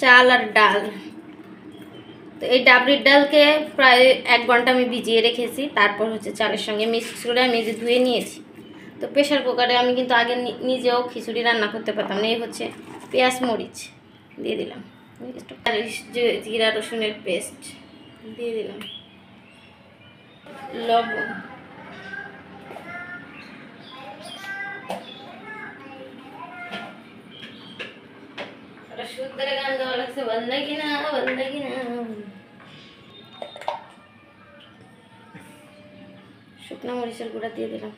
চাল আর ডাল। তো এই ডাবরির ডালকে প্রায় 1 ঘন্টা আমি ভিজিয়ে রেখেছি, তারপর হচ্ছে চালের সঙ্গে মিক্স করে আমি যে ধুয়ে নিয়েছি। তো প্রেশার কুকারে আমি কিন্তু আগে নিজেও খিচুড়ি রান্না করতে পারতাম না। এই হচ্ছে পেঁয়াজ মরিচ দিয়ে দিলাম, জিরা রসুনের পেস্ট দিয়ে দিলাম, লবণ, শুদ্ধরে গান গাওয়া লাগছে, বন্দগি না বন্দগি না। শুকনো মরিচের গুঁড়া দিয়ে দিলাম,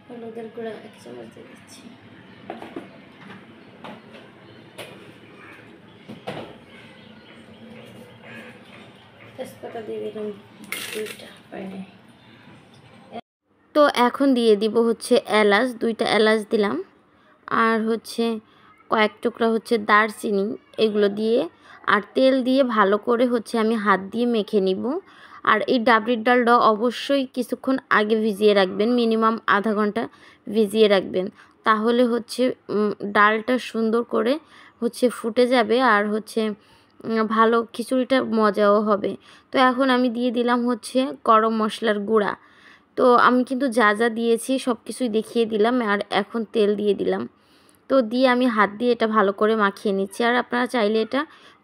হলুদের গুঁড়া 1 চামচ দিয়ে দিচ্ছি, তেজপাতা দিয়ে দিলাম 2টা বাইরে। তো এখন দিয়ে দিব হচ্ছে এলাচ, 2টা এলাচ দিলাম, আর হচ্ছে কয়েক টুকরা হচ্ছে দারচিনি, এগুলো দিয়ে আর তেল দিয়ে ভালো করে হচ্ছে আমি হাত দিয়ে মেখে নিব। আর এই ডাবরির ডালটা অবশ্যই কিছুক্ষণ আগে ভিজিয়ে রাখবেন, মিনিমাম আধা ঘন্টা ভিজিয়ে রাখবেন, তাহলে হচ্ছে ডালটা সুন্দর করে হচ্ছে ফুটে যাবে আর হচ্ছে ভালো খিচুড়িটা মজাও হবে। তো এখন আমি দিয়ে দিলাম হচ্ছে গরম মশলার গুঁড়া। তো আমি কিন্তু যা যা দিয়েছি সব কিছুই দেখিয়ে দিলাম, আর এখন তেল দিয়ে দিলাম। তো দিয়ে আমি হাত দিয়ে এটা ভালো করে মাখিয়ে নিচ্ছি। আর আপনারা চাইলে এটা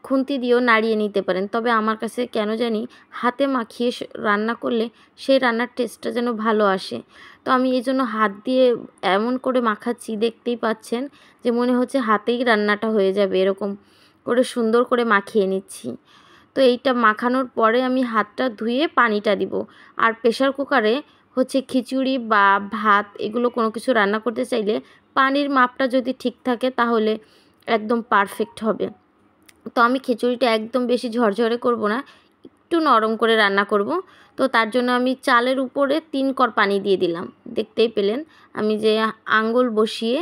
খুন্তি দিয়েও নাড়িয়ে নিতে পারেন, তবে আমার কাছে কেন জানি হাতে মাখিয়ে রান্না করলে সেই রান্নার টেস্টটা যেন ভালো আসে। তো আমি এই জন্য হাত দিয়ে এমন করে মাখাচ্ছি, দেখতেই পাচ্ছেন যে মনে হচ্ছে হাতেই রান্নাটা হয়ে যাবে, এরকম করে সুন্দর করে মাখিয়ে নিচ্ছি। তো এইটা মাখানোর পরে আমি হাতটা ধুয়ে পানিটা দিব। আর প্রেশার কুকারে হচ্ছে খিচুড়ি বা ভাত এগুলো কোনো কিছু রান্না করতে চাইলে পানির মাপটা যদি ঠিক থাকে তাহলে একদম পারফেক্ট হবে। তো আমি খিচুড়িটা একদম বেশি ঝরঝরে করব না, একটু নরম করে রান্না করব। তো তার জন্য আমি চালের উপরে 3 কর পানি দিয়ে দিলাম, দেখতেই পেলেন আমি যে আঙ্গুল বসিয়ে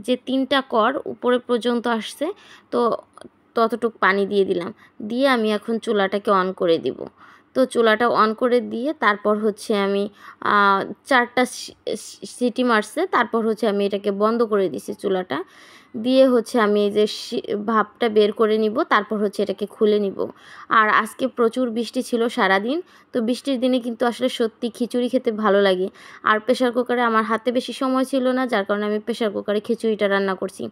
যে 3টা কর উপরে পর্যন্ত আসছে, তো ততটুক পানি দিয়ে দিলাম। দিয়ে আমি এখন চুলাটাকে অন করে দিব। তো চুলাটা অন করে দিয়ে তারপর হচ্ছে আমি 4টা সিটি মারছে, তারপর হচ্ছে আমি এটাকে বন্ধ করে দিছি চুলাটা। দিয়ে হচ্ছে আমি এই যে ভাপটা বের করে নিব, তারপর হচ্ছে এটাকে খুলে নিব। আর আজকে প্রচুর বৃষ্টি ছিল সারাদিন, তো বৃষ্টির দিনে কিন্তু আসলে সত্যি খিচুড়ি খেতে ভালো লাগে। আর প্রেশার কুকারে আমার হাতে বেশি সময় ছিল না, যার কারণে আমি প্রেশার কুকারে খিচুড়িটা রান্না করছি।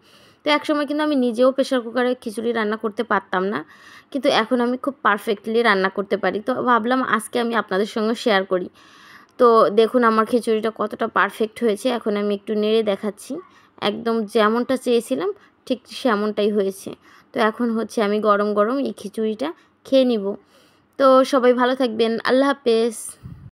তো একসময় কিন্তু আমি নিজেও প্রেশার কুকারে খিচুড়ি রান্না করতে পারতাম না, কিন্তু এখন আমি খুব পারফেক্টলি রান্না করতে পারি। তো ভাবলাম আজকে আমি আপনাদের সঙ্গে শেয়ার করি। তো দেখুন আমার খিচুড়িটা কতটা পারফেক্ট হয়েছে। এখন আমি একটু নেড়ে দেখাচ্ছি, একদম যেমনটা চেয়েছিলাম ঠিক সেমনটাই হয়েছে। তো এখন হচ্ছে আমি গরম গরম এই খিচুড়িটা খেয়ে নিব। তো সবাই ভালো থাকবেন, আল্লাহ হাফেজ।